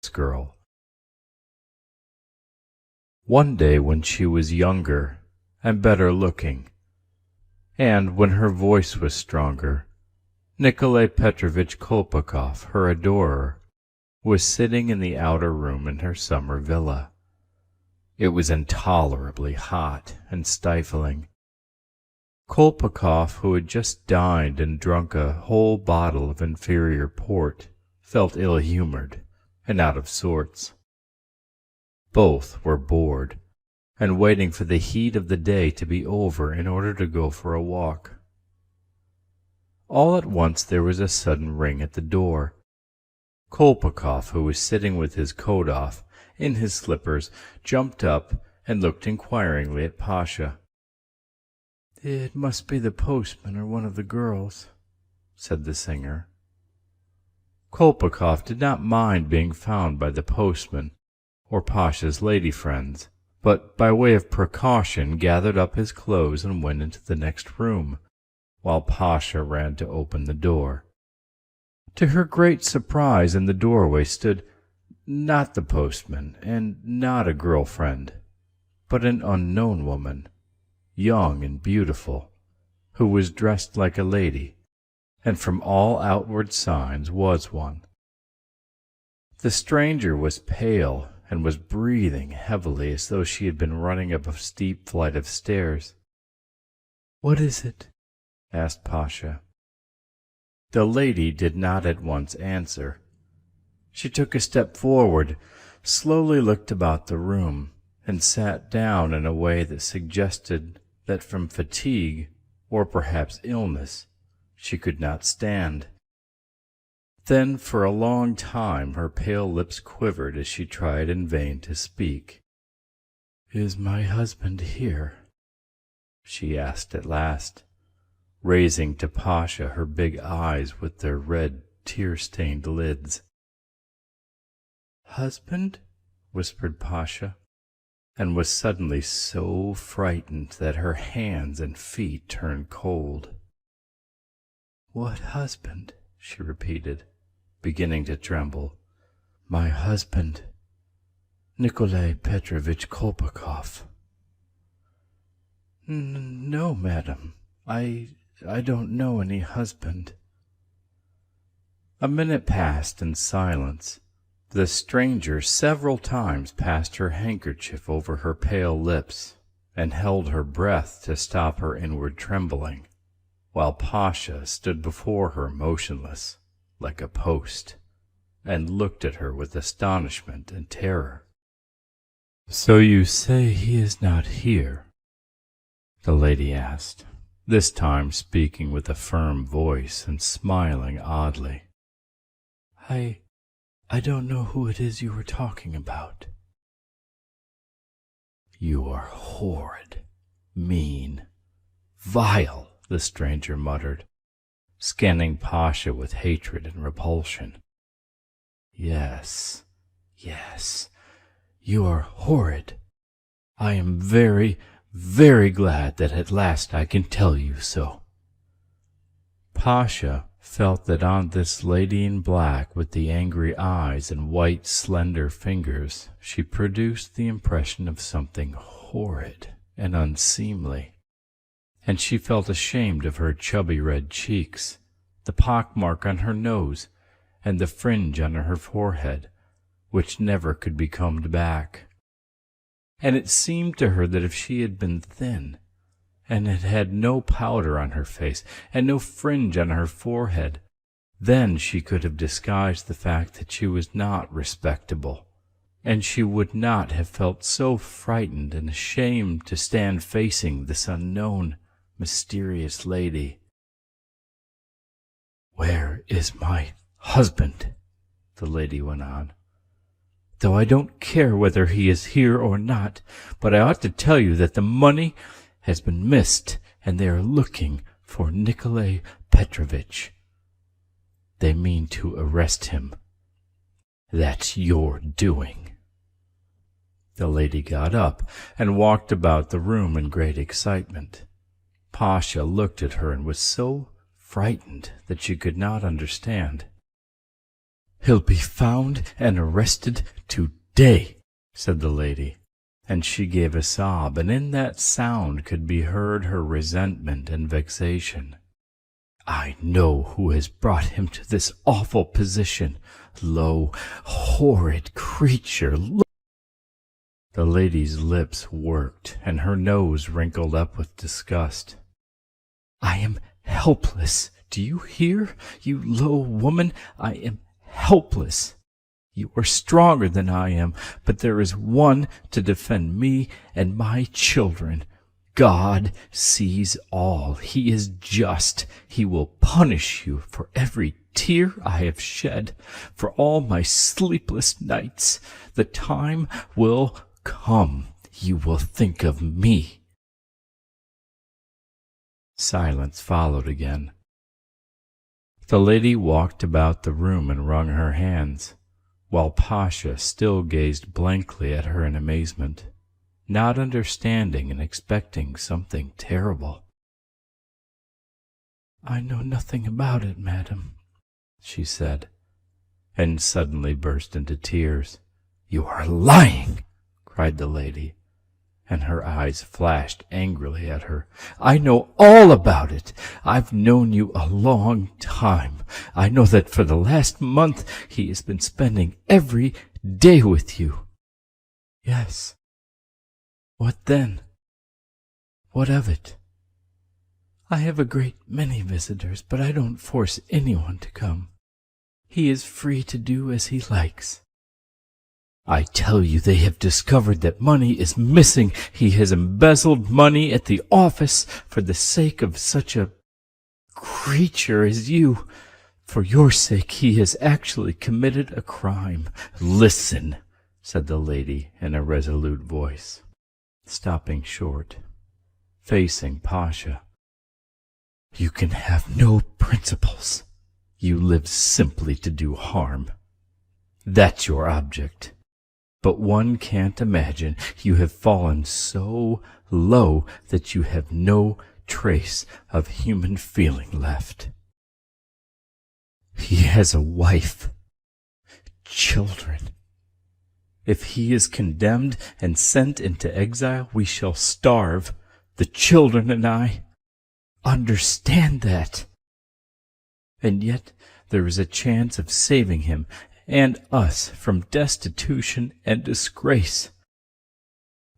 girl. One day when she was younger and better looking, and when her voice was stronger, Nikolay Petrovitch Kolpakov, her adorer, was sitting in the outer room in her summer villa. It was intolerably hot and stifling. Kolpakov, who had just dined and drunk a whole bottle of inferior port, felt ill-humored and out of sorts. Both were bored, and waiting for the heat of the day to be over in order to go for a walk. All at once there was a sudden ring at the door. Kolpakov, who was sitting with his coat off, in his slippers, jumped up and looked inquiringly at Pasha. "It must be the postman or one of the girls," said the singer. Kolpakov did not mind being found by the postman or Pasha's lady friends, but by way of precaution gathered up his clothes and went into the next room, while Pasha ran to open the door. To her great surprise, in the doorway stood not the postman and not a girl-friend, but an unknown woman, young and beautiful, who was dressed like a lady, and from all outward signs was one. The stranger was pale and was breathing heavily as though she had been running up a steep flight of stairs. "What is it?" asked Pasha. The lady did not at once answer. She took a step forward, slowly looked about the room, and sat down in a way that suggested that from fatigue, or perhaps illness, she could not stand. Then for a long time her pale lips quivered as she tried in vain to speak. "Is my husband here?" she asked at last, raising to Pasha her big eyes with their red, tear-stained lids. "Husband?" whispered Pasha, and was suddenly so frightened that her hands and feet turned cold. "What husband?" she repeated, beginning to tremble. "My husband, Nikolay Petrovitch Kolpakov." "No, madam, I don't know any husband." A minute passed in silence. The stranger several times passed her handkerchief over her pale lips and held her breath to stop her inward trembling, while Pasha stood before her motionless, like a post, and looked at her with astonishment and terror. "So you say he is not here?" the lady asked, this time speaking with a firm voice and smiling oddly. I don't know who it is you were talking about." "You are horrid, mean, vile," the stranger muttered, scanning Pasha with hatred and repulsion. Yes, you are horrid. I am very, very glad that at last I can tell you so." Pasha felt that on this lady in black with the angry eyes and white slender fingers she produced the impression of something horrid and unseemly, and she felt ashamed of her chubby red cheeks, the pockmark on her nose, and the fringe on her forehead, which never could be combed back. And it seemed to her that if she had been thin, and had had no powder on her face, and no fringe on her forehead, then she could have disguised the fact that she was not respectable, and she would not have felt so frightened and ashamed to stand facing this unknown, mysterious lady. "Where is my husband?" the lady went on. "Though I don't care whether he is here or not, but I ought to tell you that the money has been missed, and they are looking for Nikolay Petrovitch. They mean to arrest him. That's your doing." The lady got up and walked about the room in great excitement. Pasha looked at her and was so frightened that she could not understand. He'll be found and arrested today, said the lady, and she gave a sob, and in that sound could be heard her resentment and vexation. I know who has brought him to this awful position. Low, horrid creature! The lady's lips worked, and her nose wrinkled up with disgust. I am helpless. Do you hear, you low woman? I am helpless. You are stronger than I am, but there is one to defend me and my children. God sees all. He is just. He will punish you for every tear I have shed, for all my sleepless nights. The time will come. You will think of me. Silence followed again. The lady walked about the room and wrung her hands, while Pasha still gazed blankly at her in amazement, not understanding and expecting something terrible. I know nothing about it, madam, she said, and suddenly burst into tears. You are lying, cried the lady, and her eyes flashed angrily at her. I know all about it. I've known you a long time. I know that for the last month he has been spending every day with you. Yes. What then? What of it? I have a great many visitors, but I don't force anyone to come. He is free to do as he likes. I tell you, they have discovered that money is missing. He has embezzled money at the office for the sake of such a creature as you. For your sake, he has actually committed a crime. Listen, said the lady in a resolute voice, stopping short, facing Pasha. You can have no principles. You live simply to do harm. That's your object. But one can't imagine you have fallen so low that you have no trace of human feeling left. He has a wife, children. If he is condemned and sent into exile, we shall starve, the children and I. Understand that. And yet there is a chance of saving him and us from destitution and disgrace.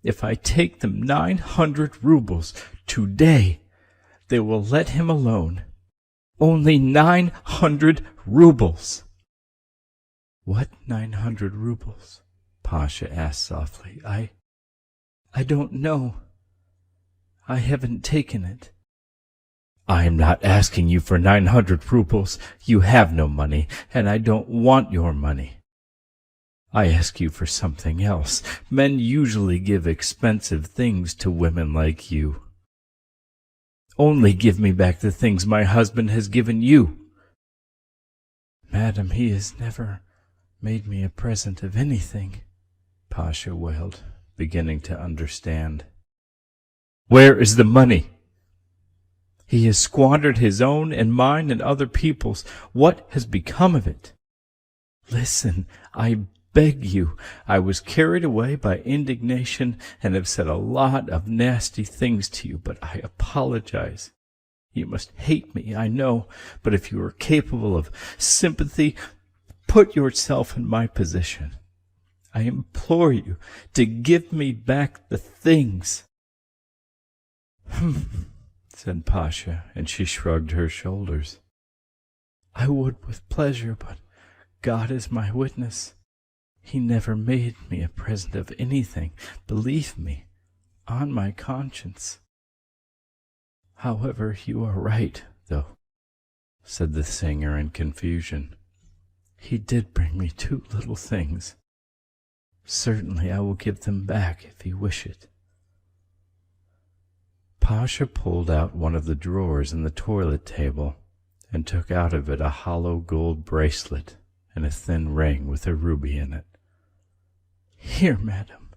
If I take them 900 rubles today, they will let him alone. Only 900 rubles. What 900 rubles? Pasha asked softly. I don't know. I haven't taken it. I am not asking you for 900 rubles. You have no money, and I don't want your money. I ask you for something else. Men usually give expensive things to women like you. Only give me back the things my husband has given you. Madam, he has never made me a present of anything, Pasha wailed, beginning to understand. Where is the money? He has squandered his own and mine and other people's. What has become of it? Listen, I beg you. I was carried away by indignation and have said a lot of nasty things to you, but I apologize. You must hate me, I know, but if you are capable of sympathy, put yourself in my position. I implore you to give me back the things. Said Pasha, and she shrugged her shoulders. I would with pleasure, but God is my witness. He never made me a present of anything, believe me, on my conscience. However, you are right, though, said the singer in confusion. He did bring me 2 little things. Certainly I will give them back if you wish it. Pasha pulled out one of the drawers in the toilet table and took out of it a hollow gold bracelet and a thin ring with a ruby in it. Here, madam,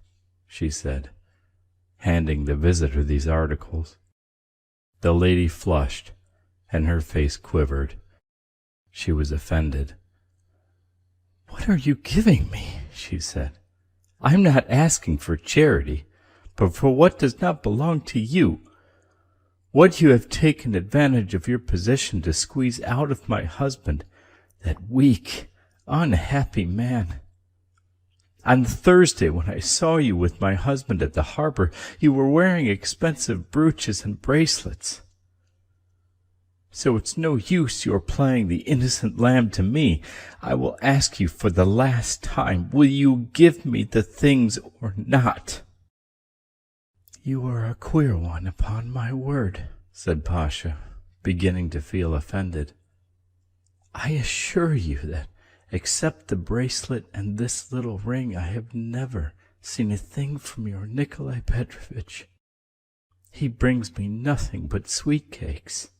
she said, handing the visitor these articles. The lady flushed, and her face quivered. She was offended. "What are you giving me?" she said. "I am not asking for charity, but for what does not belong to you. What you have taken advantage of your position to squeeze out of my husband, that weak, unhappy man. On Thursday, when I saw you with my husband at the harbor, you were wearing expensive brooches and bracelets. So it's no use your playing the innocent lamb to me. I will ask you for the last time, will you give me the things or not?" "You are a queer one, upon my word," said Pasha, beginning to feel offended. "I assure you that, except the bracelet and this little ring, I have never seen a thing from your Nikolai Petrovitch. He brings me nothing but sweet cakes."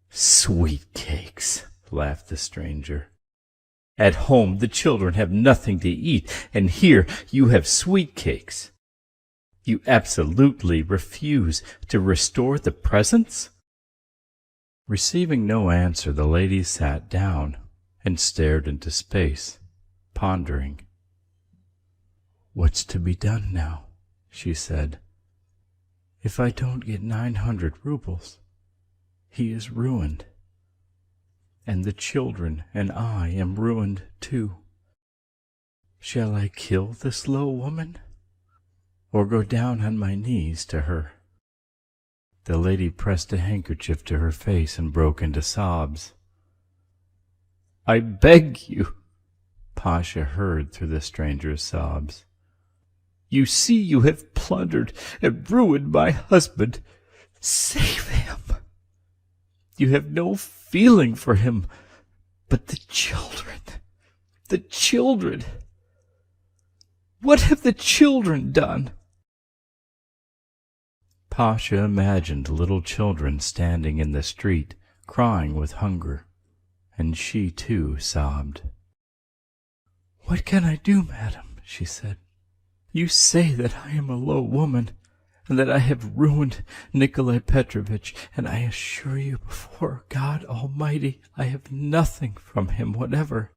"Sweet cakes," laughed the stranger. "At home the children have nothing to eat, and here you have sweet cakes. You absolutely refuse to restore the presents?" Receiving no answer, the lady sat down and stared into space, pondering. "What's to be done now?" she said. "If I don't get 900 rubles, he is ruined, and the children and I am ruined too. Shall I kill this low woman, or go down on my knees to her?" The lady pressed a handkerchief to her face and broke into sobs. "I beg you," Pasha heard through the stranger's sobs. "You see you have plundered and ruined my husband. Save him. You have no feeling for him. But the children, the children. What have the children done?" Pasha imagined little children standing in the street, crying with hunger, and she too sobbed. "What can I do, madam?" she said. "You say that I am a low woman, and that I have ruined Nikolai Petrovitch, and I assure you before God Almighty I have nothing from him whatever.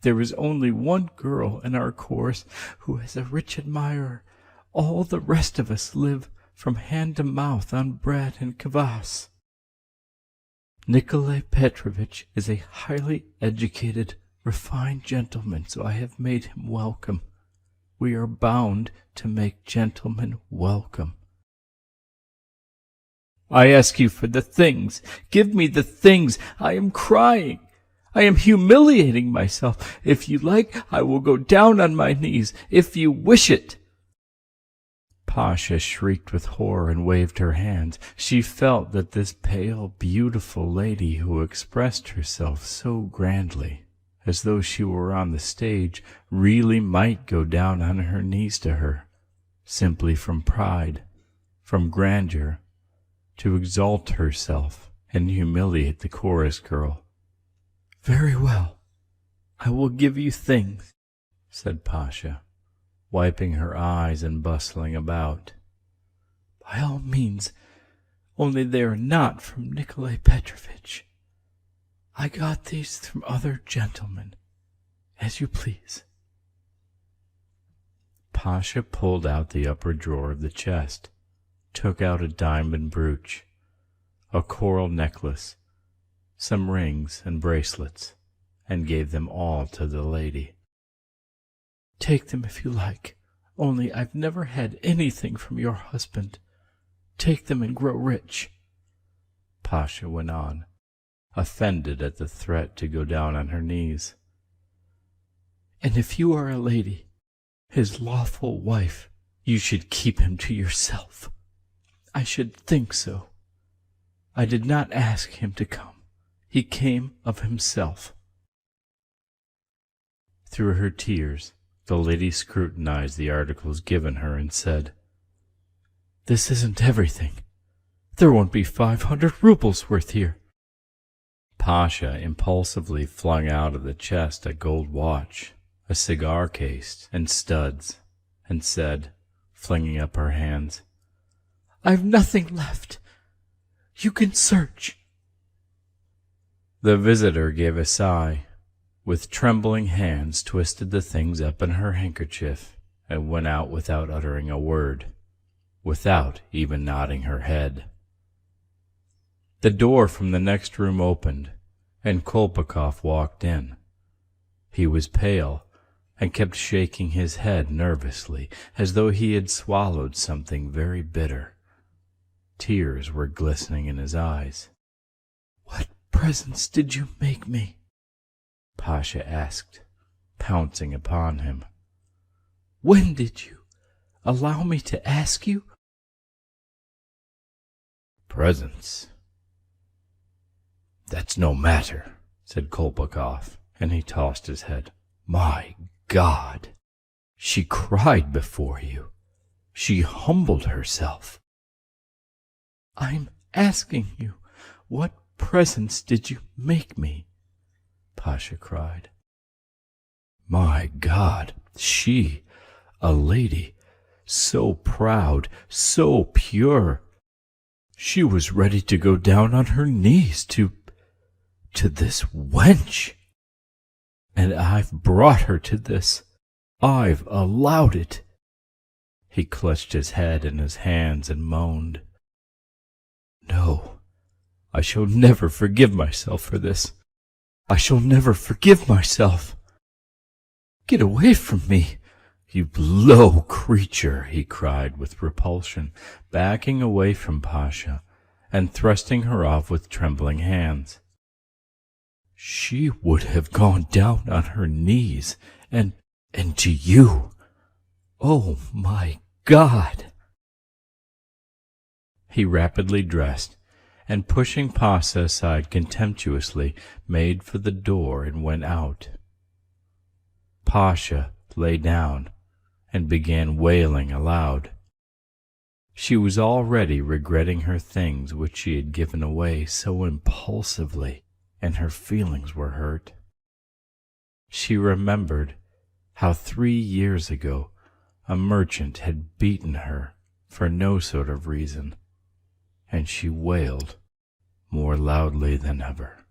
There is only one girl in our course who has a rich admirer. All the rest of us live from hand to mouth on bread and kvass. Nikolai Petrovitch is a highly educated, refined gentleman, so I have made him welcome. We are bound to make gentlemen welcome." "I ask you for the things. Give me the things. I am crying. I am humiliating myself. If you like, I will go down on my knees, if you wish it." Pasha shrieked with horror and waved her hands. She felt that this pale, beautiful lady who expressed herself so grandly, as though she were on the stage, really might go down on her knees to her, simply from pride, from grandeur, to exalt herself and humiliate the chorus girl. "Very well, I will give you things," said Pasha, wiping her eyes and bustling about. "By all means, only they are not from Nikolai Petrovitch. I got these from other gentlemen, as you please." Pasha pulled out the upper drawer of the chest, took out a diamond brooch, a coral necklace, some rings and bracelets, and gave them all to the lady. "Take them if you like, only I've never had anything from your husband. Take them and grow rich," Pasha went on, offended at the threat to go down on her knees. "And if you are a lady, his lawful wife, you should keep him to yourself. I should think so. I did not ask him to come. He came of himself." Through her tears, the lady scrutinized the articles given her and said, "This isn't everything. There won't be 500 rubles worth here." Pasha impulsively flung out of the chest a gold watch, a cigar case, and studs, and said, flinging up her hands, "I've nothing left. You can search." The visitor gave a sigh, with trembling hands twisted the things up in her handkerchief and went out without uttering a word, without even nodding her head. The door from the next room opened, and Kolpakov walked in. He was pale, and kept shaking his head nervously, as though he had swallowed something very bitter. Tears were glistening in his eyes. "What presents did you make me?" Pasha asked, pouncing upon him. "When did you? Allow me to ask you?" "Presents? That's no matter," said Kolpakov, and he tossed his head. "My God! She cried before you. She humbled herself." "I'm asking you, what presents did you make me?" Pasha cried. "My God! She, a lady, so proud, so pure. She was ready to go down on her knees to this wench. And I've brought her to this. I've allowed it." He clutched his head in his hands and moaned. "No, I shall never forgive myself for this. I shall never forgive myself. Get away from me, you low creature," he cried with repulsion, backing away from Pasha and thrusting her off with trembling hands. "She would have gone down on her knees and to you. Oh, my God!" He rapidly dressed, and pushing Pasha aside contemptuously, made for the door and went out. Pasha lay down and began wailing aloud. She was already regretting her things which she had given away so impulsively, and her feelings were hurt. She remembered how 3 years ago a merchant had beaten her for no sort of reason, and she wailed more loudly than ever.